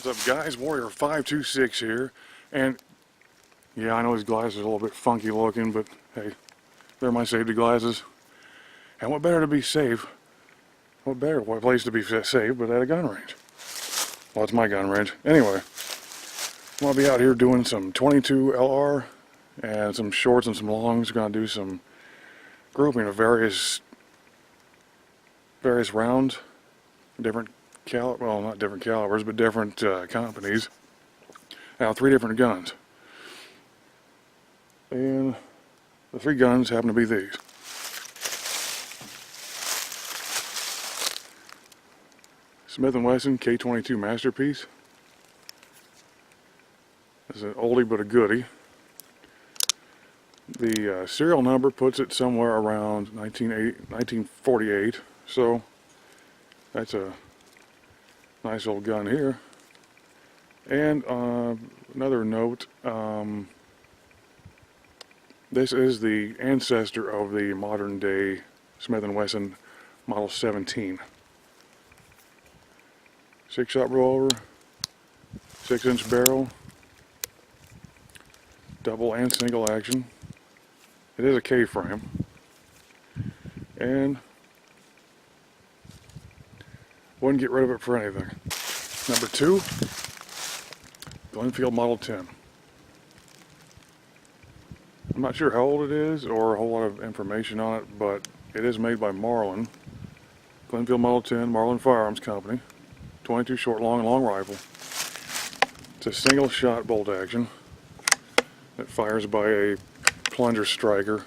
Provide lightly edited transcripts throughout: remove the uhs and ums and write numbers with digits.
What's up guys, Warrior 526 here, and yeah, I know these glasses are a little bit funky looking, but hey, they're my safety glasses. And what better to be safe, what place to be safe but at a gun range? Well, it's my gun range. Anyway, I'm going to be out here doing some 22 LR and some shorts and some longs. Going to do some grouping of various rounds, different well, not different calibers, but different companies. I have 3 different guns, and the 3 guns happen to be these. Smith Wesson K-22 Masterpiece. This is an oldie but a goodie. The serial number puts it somewhere around 1948, so that's a nice old gun here. And another note, this is the ancestor of the modern day Smith & Wesson Model 17. 6-shot rollover, 6-inch barrel, double and single action. It is a K-frame. And wouldn't get rid of it for anything. Number 2, Glenfield Model 10. I'm not sure how old it is or a whole lot of information on it, but it is made by Marlin. Glenfield Model 10, Marlin Firearms Company. 22 short, long, and long rifle. It's a single shot bolt action. It fires by a plunger striker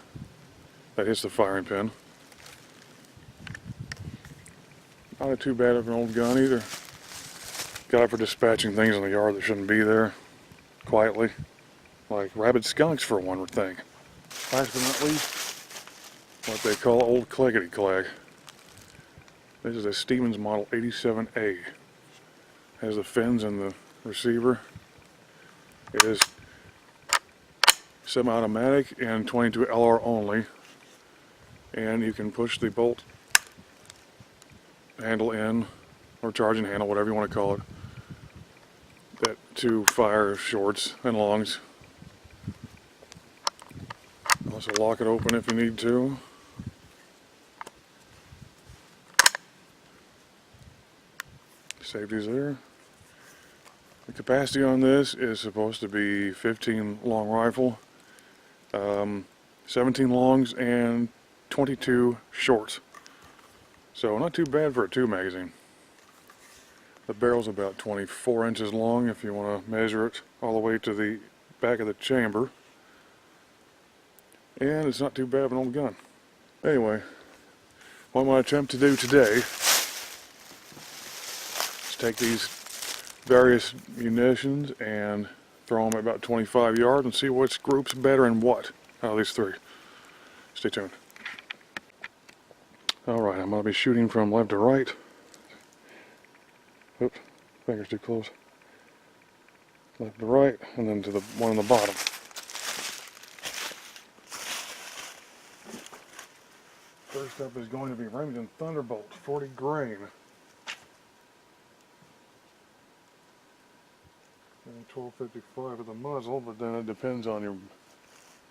that hits the firing pin. Not too bad of an old gun either. Got it for dispatching things in the yard that shouldn't be there, quietly. Like rabid skunks for one would think. Last but not least, what they call old clickety-clack. This is a Stevens Model 87A. Has the fins and the receiver. It is semi-automatic and 22 LR only. And you can push the bolt handle in, or charging handle, whatever you want to call it, that to fire shorts and longs. Also lock it open if you need to. Safety's there. The capacity on this is supposed to be 15 long rifle, 17 longs, and 22 shorts. So not too bad for a 2 magazine. The barrel's about 24 inches long if you want to measure it all the way to the back of the chamber. And it's not too bad of an old gun. Anyway, what I'm going to attempt to do today is take these various munitions and throw them at about 25 yards and see which group's better and what out of these 3. Stay tuned. Alright, I'm going to be shooting from left to right. Oops, finger's too close. Left to right, and then to the one on the bottom. First up is going to be Remington Thunderbolt, 40 grain. And 1255 at the muzzle, but then it depends on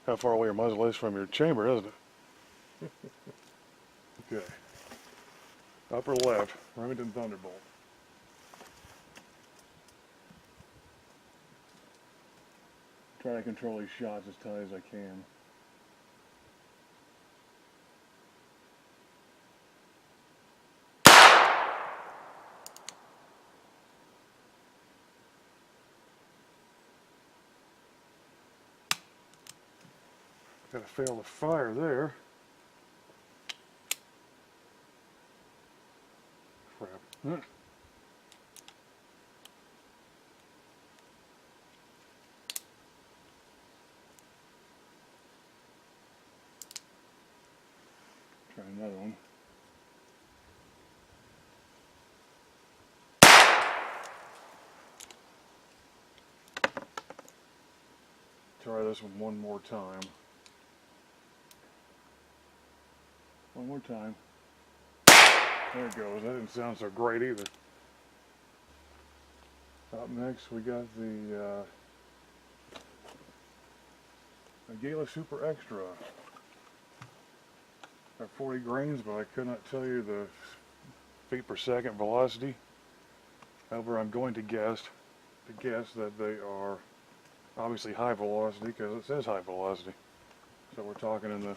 how far away your muzzle is from your chamber, doesn't it? Okay. Upper left, Remington Thunderbolt. Try to control these shots as tight as I can. Gotta fail to fire there. Crap. Try another one. Try this one more time. One more time. There it goes. That didn't sound so great either. Up next we got the Aguila Super Extra. They're 40 grains, but I could not tell you the feet per second velocity. However, I'm going to guess that they are obviously high velocity because it says high velocity. So we're talking in the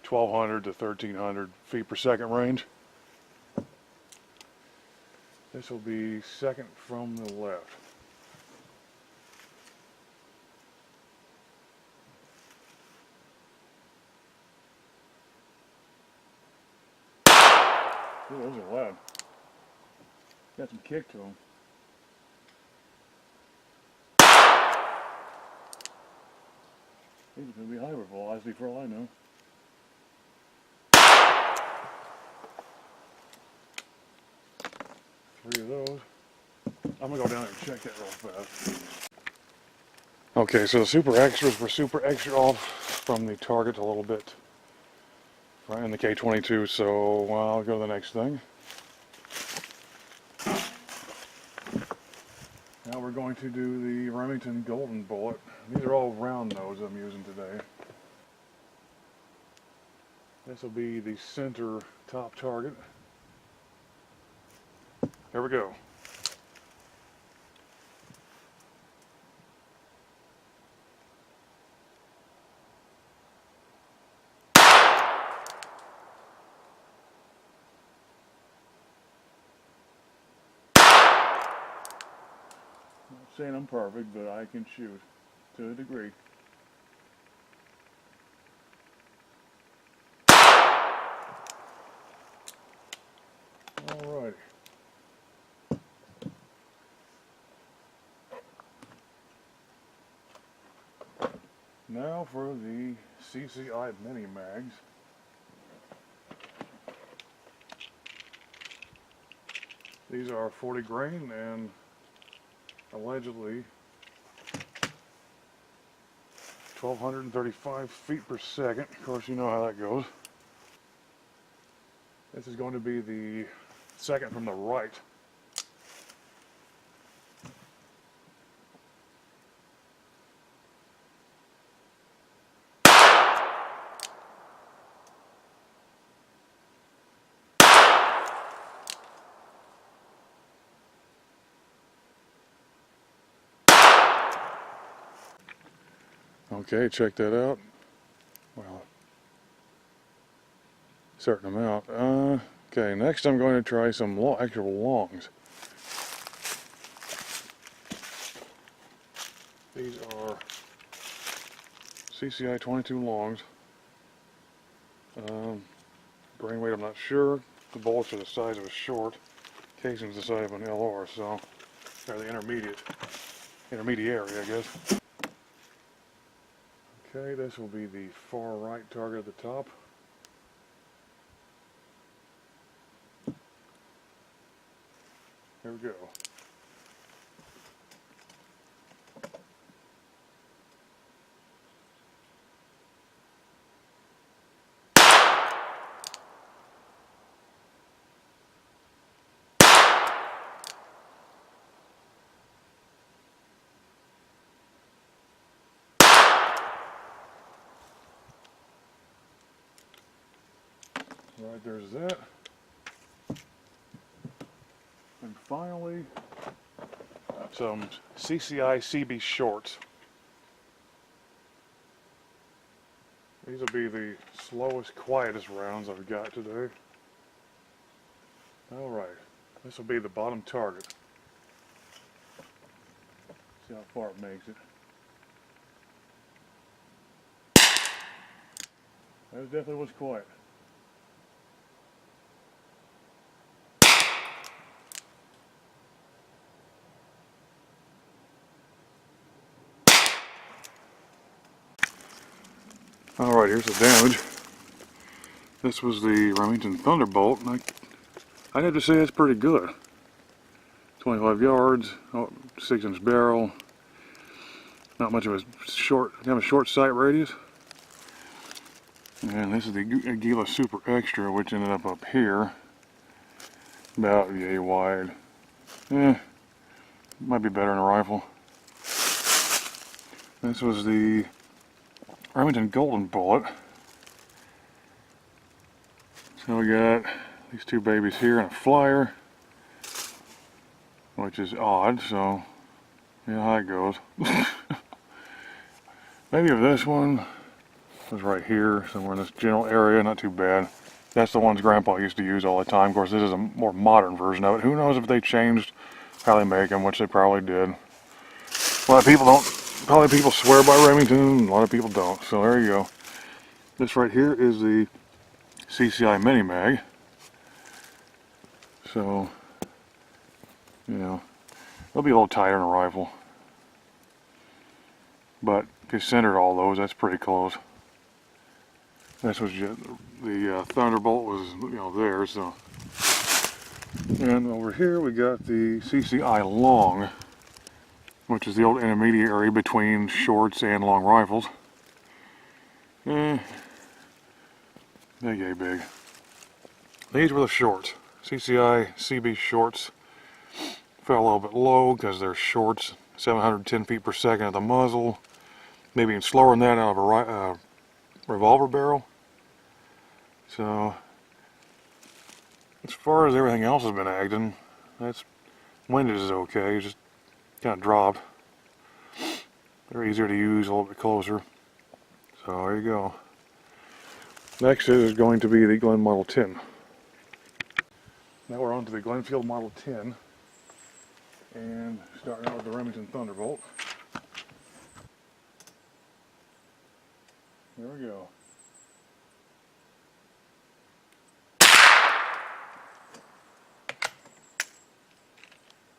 1200 to 1300 feet per second range. This will be second from the left. Ooh, those are loud. Got some kick to them. These are going to be higher velocity for all I know. Three of those. I'm going to go down there and check that real fast. Okay, so the Super Extras were super extra off from the target a little bit. Right in the K-22, so I'll go to the next thing. Now we're going to do the Remington Golden Bullet. These are all round nose I'm using today. This will be the center top target. Here we go. Not saying I'm perfect, but I can shoot to a degree. Alrighty. Now for the CCI Mini Mags. These are 40 grain and allegedly 1235 feet per second. Of course, you know how that goes. This is going to be the second from the right. Okay, check that out. Well, certain amount. Okay, next I'm going to try some actual longs. These are CCI 22 longs. Grain weight I'm not sure. The bullets are the size of a short. Casing's the size of an LR, so they're the intermediary, I guess. Okay, this will be the far right target at the top. Here we go. Right, there's that. And finally, some CCI CB shorts. These will be the slowest, quietest rounds I've got today. Alright, this will be the bottom target. See how far it makes it. That definitely was quiet. Alright, here's the damage. This was the Remington Thunderbolt, and I'd have to say that's pretty good. 25 yards, 6-inch barrel, not much of a short, kind of a short sight radius. And this is the Aguila Super Extra, which ended up here, about yay wide. Might be better in a rifle. This was the Remington Golden Bullet. So we got these two babies here and a flyer, which is odd, so yeah, how it goes. Maybe if this one was right here, somewhere in this general area, not too bad. That's the ones Grandpa used to use all the time. Of course, this is a more modern version of it. Who knows if they changed how they make them, which they probably did. A lot of people don't, probably people swear by Remington, a lot of people don't. So there you go. This right here is the CCI Mini Mag. So, you know, it'll be a little tighter in a rifle. But if you centered all those, that's pretty close. This was just, the Thunderbolt was, you know, there, so. And over here we got the CCI Long, which is the old intermediary between shorts and long rifles. Big yay big. These were the shorts. CCI CB shorts. Fell a little bit low because they're shorts, 710 feet per second at the muzzle. Maybe even slower than that out of a revolver barrel. So, as far as everything else has been acting, that's windage is okay, just kind of dropped. They're easier to use, a little bit closer. So there you go. Next is going to be the Glen Model 10. Now we're on to the Glenfield Model 10, and starting out with the Remington Thunderbolt. There we go.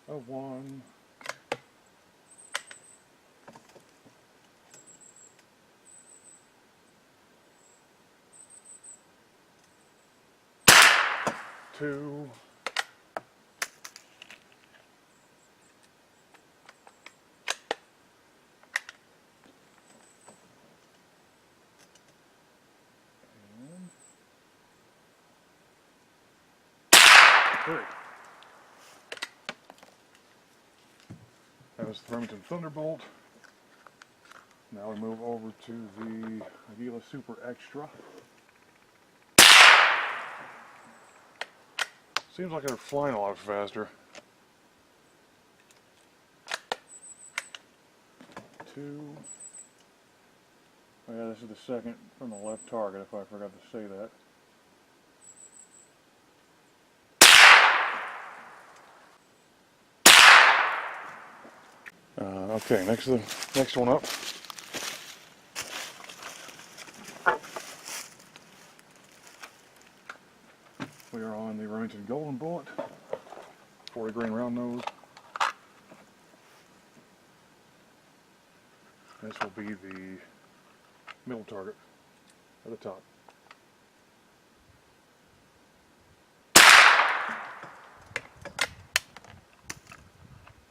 A 1. Two. And 3. That was the Remington Thunderbolt. Now we move over to the Aguila Super Extra. Seems like they're flying a lot faster. 2. Oh yeah, this is the second from the left target, if I forgot to say that. Okay, next one up. We are on the Remington Golden Bullet, 40 grain round nose. This will be the middle target at the top.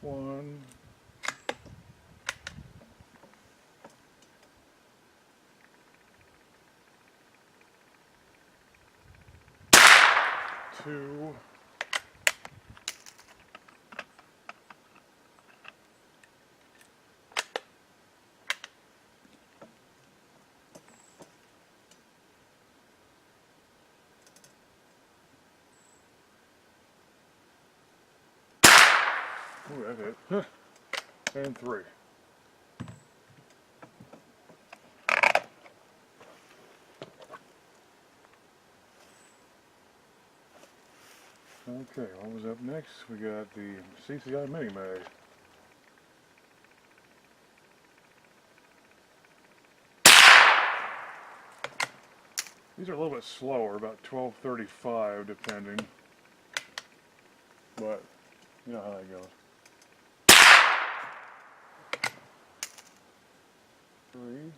One. Two. Ooh, that hit. Huh. And 3. Okay, what was up next? We got the CCI Mini Mag. These are a little bit slower, about 12:35 depending. But you know how that goes. 3.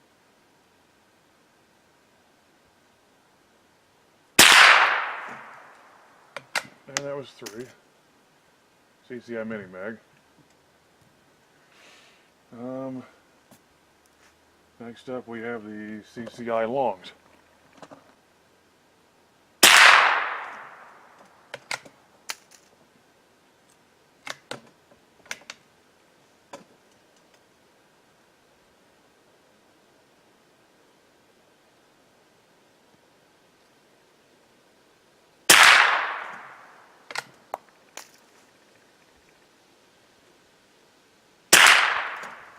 And that was 3. CCI Mini Mag. Next up we have the CCI Longs.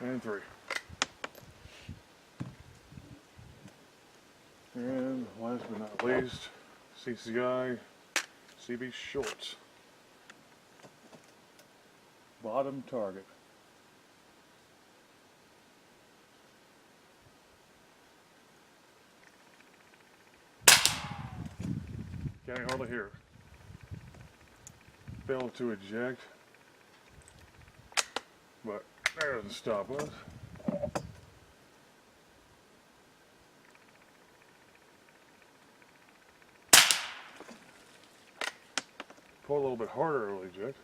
and 3. And last but not least, CCI CB shorts. Bottom target. Can't hardly hear it. Failed to eject, but that doesn't stop us. Pull a little bit harder, it'll eject.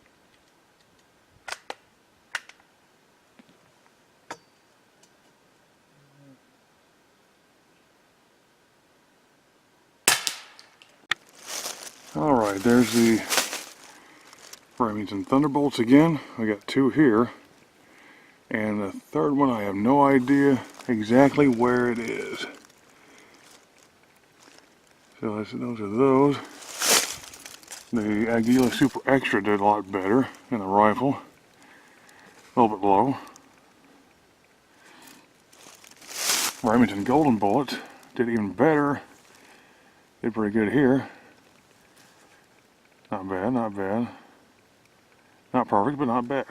Alright, there's the Remington Thunderbolts again. I got 2 here. And the third one, I have no idea exactly where it is. So those are those. The Aguila Super Extra did a lot better in the rifle. A little bit low. Remington Golden Bullet did even better. Did pretty good here. Not bad, not bad. Not perfect, but not bad.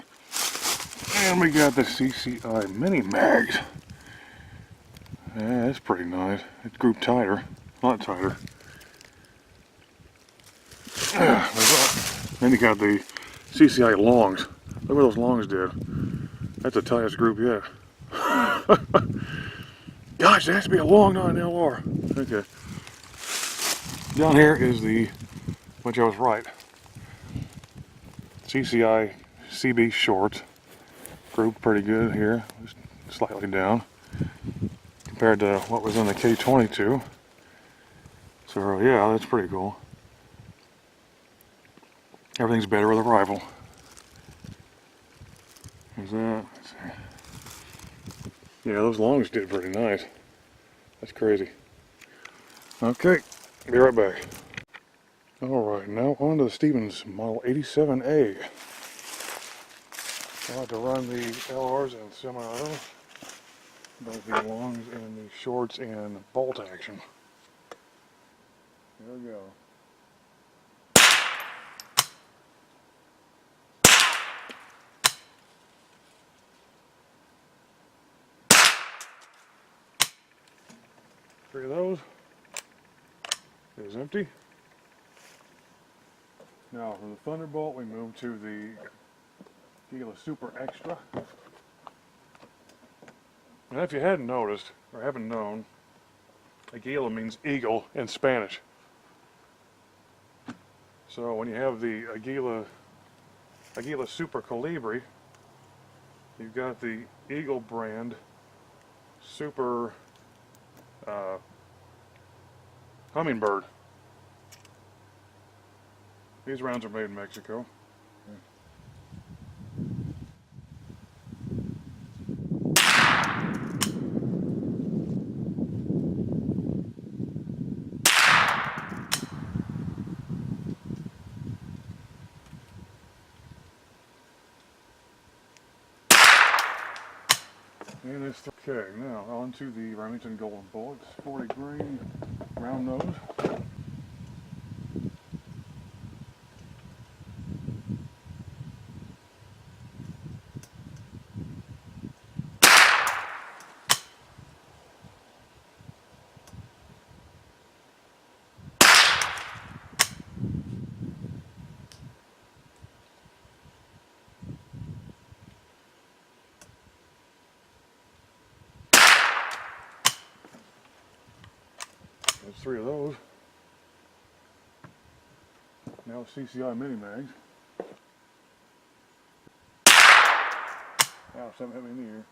And we got the CCI Mini Mags. Yeah, that's pretty nice. It's grouped tighter, a lot tighter. Then you got the CCI Longs. Look what those Longs did. That's the tightest group yet. Gosh, it has to be a long, not an LR. Okay. Down here is the, which I was right, CCI CB shorts. Grouped pretty good here, just slightly down compared to what was in the K-22. So yeah, that's pretty cool. Everything's better with a rifle. There's that. Let's see. Yeah, those Longs did pretty nice. That's crazy. Okay, be right back. Alright, now on to the Stevens Model 87A. I like to run the LRs and semi-auto, both the longs and the shorts and bolt action. Here we go. Three of those. It is empty. Now for the Thunderbolt, we move to the Aguila Super Extra. And if you hadn't noticed, or haven't known, Aguila means eagle in Spanish. So when you have the Aguila Super Colibri, you've got the Eagle brand Super Hummingbird. These rounds are made in Mexico. And it's okay. Now on to the Remington Golden Bullet, 40 grain round nose. There's 3 of those. Now CCI Mini Mags. Ow, something hit me in the ear.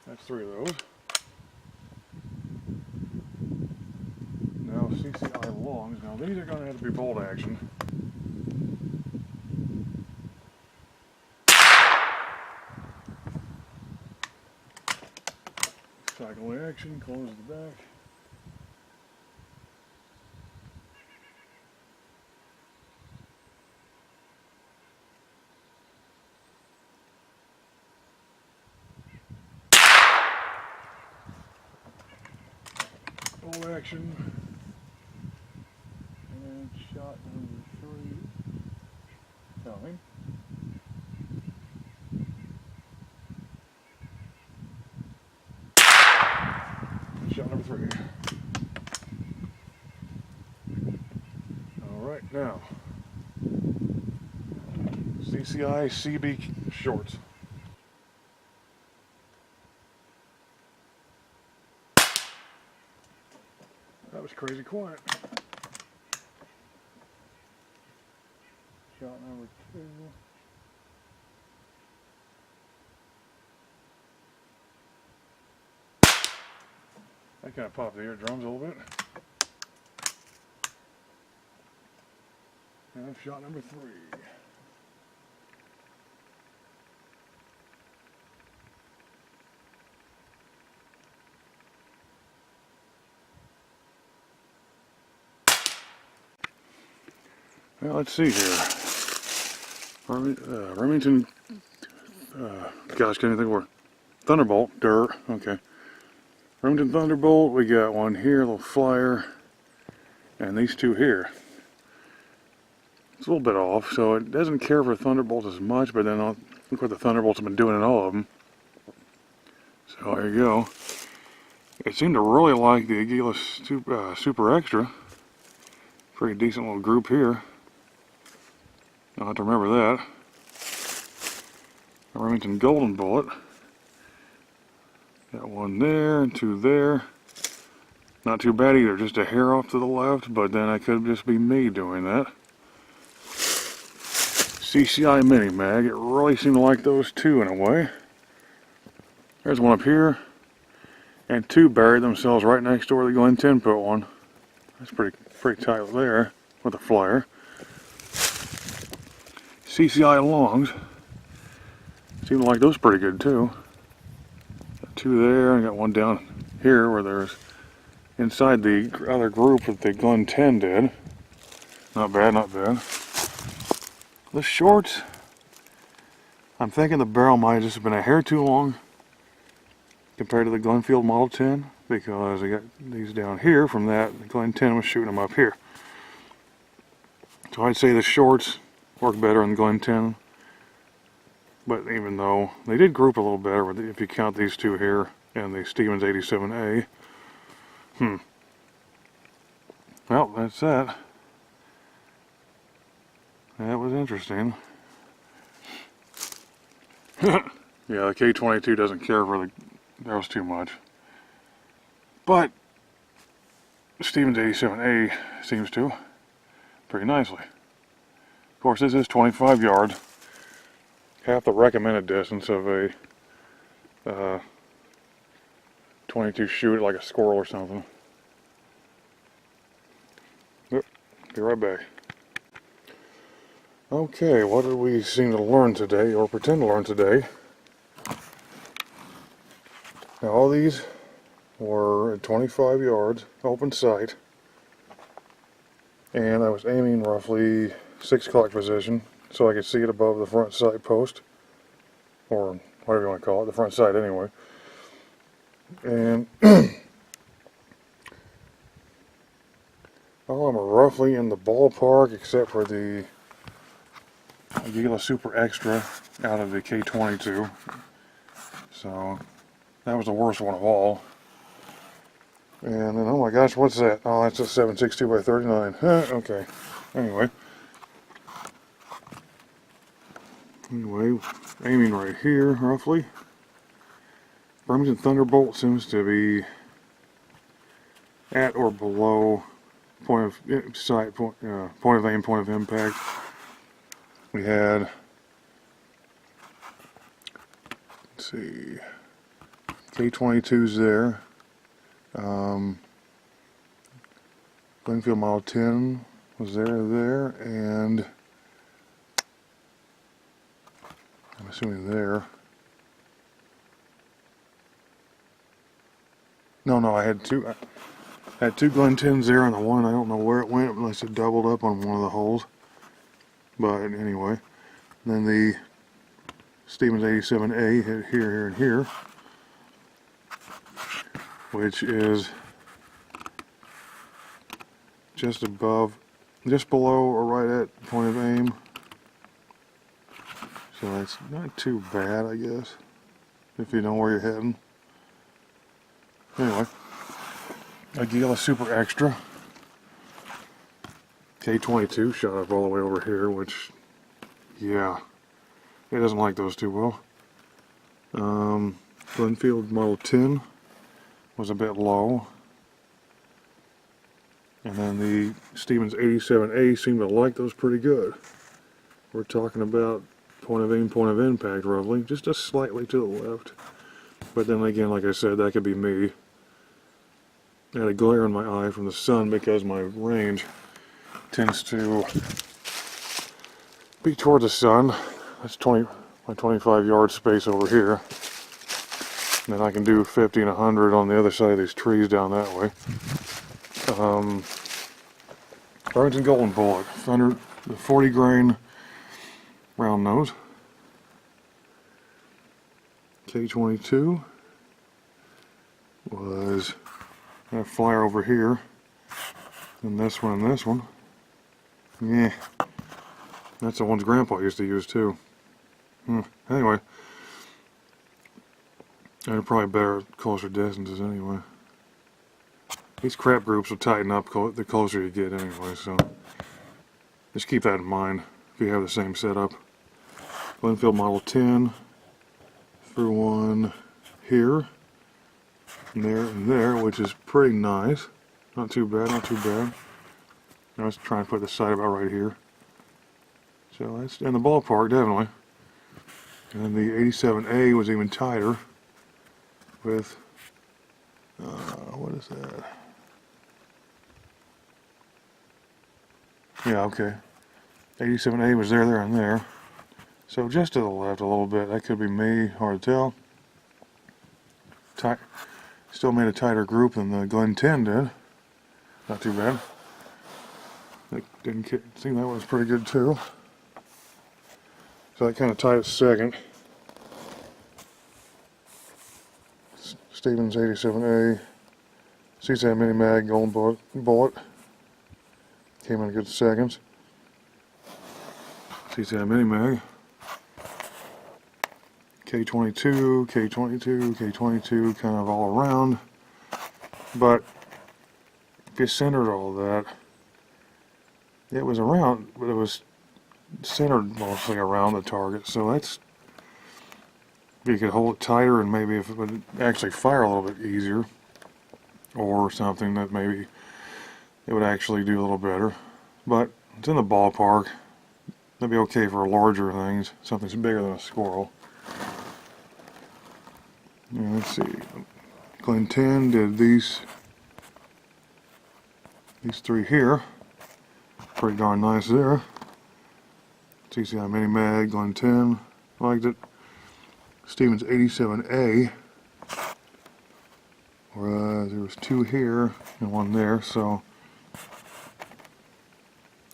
That's 3 of those. Now CCI Longs. Now these are going to have to be bolt action. Cycle No action, close the back. No action. And shot number 3. Coming. Shot number 3. Alright, now. CCI CB shorts. That was crazy quiet. Shot number 2. That kind of popped the eardrums a little bit. And shot number 3. Well, let's see here. Remington, gosh, can't even think of word. Thunderbolt, okay. Remington Thunderbolt, we got one here, a little flyer, and these two here. It's a little bit off, so it doesn't care for Thunderbolt as much, but then look what the Thunderbolts have been doing in all of them. So there you go. It seemed to really like the Aguila Super Extra. Pretty decent little group here. I'll have to remember that. A Remington Golden Bullet. Got one there and 2 there. Not too bad either, just a hair off to the left, but then it could just be me doing that. CCI Mini Mag, it really seemed to like those two in a way. There's one up here, and 2 buried themselves right next door to the Glenfield put one. That's pretty tight there with a flyer. CCI Longs, seemed to like those pretty good too. Got 2 there, and got one down here where there's inside the other group that the Glen 10 did. Not bad, not bad. The shorts, I'm thinking the barrel might have just been a hair too long compared to the Glenfield Model 10, because I got these down here from that. The Glen 10 was shooting them up here. So I'd say the shorts work better on the Glen 10. But even though they did group a little better, if you count these two here and the Stevens 87A. Well, that's that. That was interesting. Yeah, the K-22 doesn't care for those too much. But Stevens 87A seems to pretty nicely. Of course, this is 25 yards. Half the recommended distance of a 22 shoot like a squirrel or something. Yep, be right back. Okay, what did we seem to learn today, or pretend to learn today? Now all these were at 25 yards, open sight, and I was aiming roughly 6 o'clock position so I could see it above the front sight post, or whatever you want to call it, the front sight anyway. And oh, I'm roughly in the ballpark except for the Aguila Super Extra out of the K-22. So that was the worst one of all. And then, oh my gosh, what's that? Oh, that's a 7.62 by 39. Okay. Anyway, aiming right here, roughly. Remington Thunderbolt seems to be at or below point of sight, point of aim, point of impact. We had, let's see, K-22s there. Glenfield Model 10 was there, and I'm assuming there. No, I had two Glen 10s there, and the one I don't know where it went unless it doubled up on one of the holes. But anyway, then the Stevens 87A hit here, and here, which is just below or right at point of aim. So that's not too bad, I guess, if you know where you're heading. Anyway, Aguila Super Extra K-22 shot up all the way over here, which, yeah, it doesn't like those too well. Glenfield Model 10 was a bit low. And then the Stevens 87A seemed to like those pretty good. We're talking about point of aim, point of impact roughly, just slightly to the left. But then again, like I said, that could be me. I had a glare in my eye from the sun because my range tends to be toward the sun. That's my 25 yard space over here. And then I can do 50 and 100 on the other side of these trees down that way. Remington Golden Bullet, the 40 grain round nose. K-22 was a flyer over here, and this one. Yeah, that's the ones Grandpa used to use too. Anyway, they're probably better at closer distances anyway. These crap groups will tighten up the closer you get anyway, so just keep that in mind if you have the same setup. Glenfield Model 10 threw one here, and there, which is pretty nice. Not too bad, not too bad. I was trying to put the sight about right here. So that's in the ballpark, definitely. And then the 87A was even tighter with, what is that? Yeah, okay. 87A was there, and there. So just to the left a little bit. That could be me, hard to tell. Still made a tighter group than the Glen 10 did. Not too bad. Didn't seem that was pretty good too. So that kind of tied it second. Stevens 87A, CCI Mini Mag Golden Bullet came in good seconds. CCI Mini Mag, K-22, K-22, K-22, kind of all around. But if you centered all that, it was around, but it was centered mostly around the target. So that's, you could hold it tighter, and maybe if it would actually fire a little bit easier, or something that maybe it would actually do a little better. But it's in the ballpark. That'd be okay for larger things, something bigger than a squirrel. Yeah, let's see. Glen 10 did these three here. Pretty darn nice there. CCI Mini Mag, Glen 10, liked it. Stevens 87A, there was two here and one there, so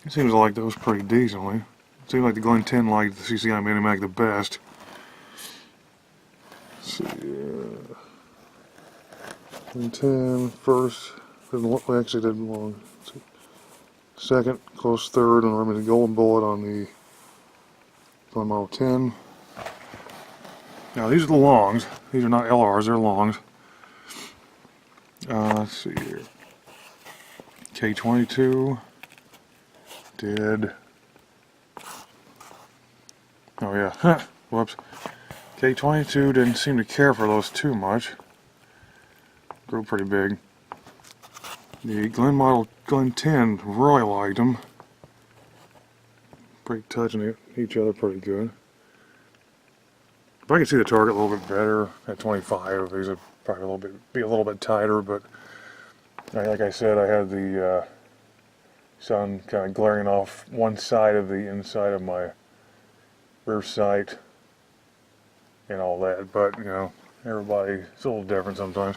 it seems like those pretty decently. It seems like the Glen 10 liked the CCI Mini Mag the best. Let's see, Glen 10 first, actually did long. Second, close third on Remington Golden Bullet on the Glen Model 10. Now these are the longs. These are not LRs, they're longs. Let's see here. K-22 did, oh yeah, whoops. K-22 didn't seem to care for those too much. Grew pretty big. The Glen 10 really liked them. Pretty touching each other pretty good. If I could see the target a little bit better at 25, these would probably be a little bit tighter, but like I said, I had the sun kind of glaring off one side of the inside of my rear sight and all that, but you know, everybody's a little different sometimes.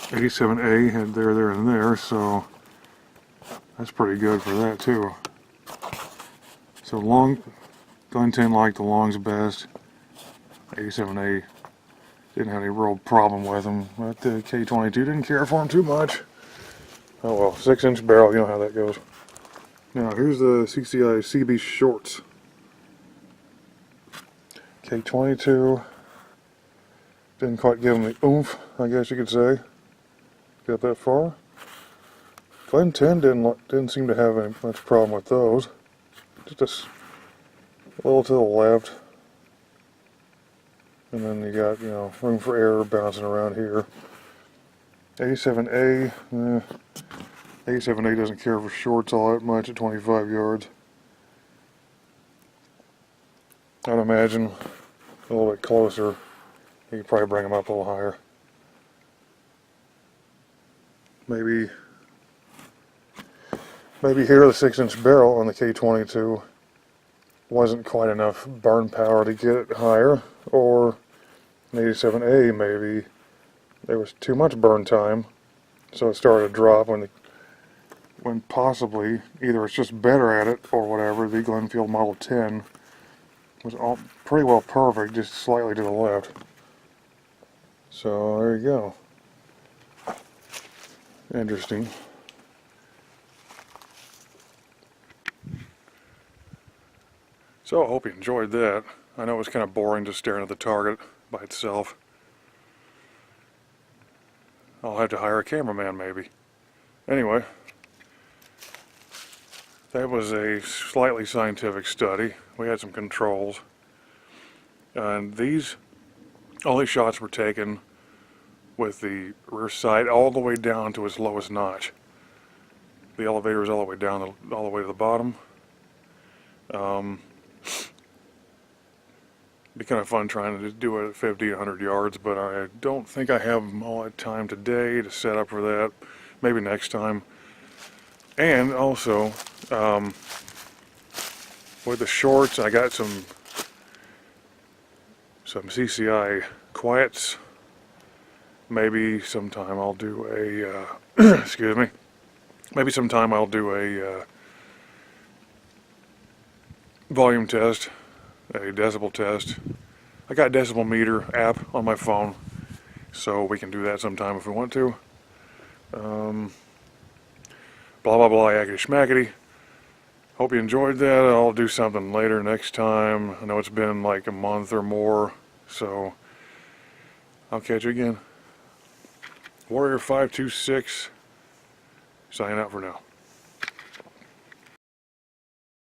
87A had there, and there, so that's pretty good for that too. So long, Glenfield liked the longs best. 87A didn't have any real problem with them, but the K-22 didn't care for them too much. Oh well, 6-inch barrel, you know how that goes. Now here's the CCI CB shorts. K-22 didn't quite give them the oomph, I guess you could say. Got that far. Glenfield didn't seem to have any much problem with those. Just a little to the left, and then you got, you know, room for error bouncing around here. 87A, 87A doesn't care for shorts all that much at 25 yards. I'd imagine a little bit closer, you could probably bring them up a little higher. Maybe here the 6-inch barrel on the K-22 wasn't quite enough burn power to get it higher, or an 87A maybe there was too much burn time, so it started to drop when possibly either it's just better at it or whatever. The Glenfield Model 10 was all pretty well perfect, just slightly to the left. So there you go. Interesting. So I hope you enjoyed that. I know it was kind of boring just staring at the target by itself. I'll have to hire a cameraman maybe. Anyway, that was a slightly scientific study. We had some controls. And these only shots were taken with the rear sight all the way down to its lowest notch. The elevator is all the way down, all the way to the bottom. Be kind of fun trying to do it at 50, 100 yards, but I don't think I have all that time today to set up for that. Maybe next time. And also, with the shorts, I got some CCI quiets. Maybe sometime I'll do a, excuse me, maybe sometime I'll do a volume test, a decibel test. I got a decibel meter app on my phone, so we can do that sometime if we want to. Blah blah blah, yakety schmackety. Hope you enjoyed that. I'll do something later next time. I know it's been like a month or more, so I'll catch you again. Warrior 526 signing out for now.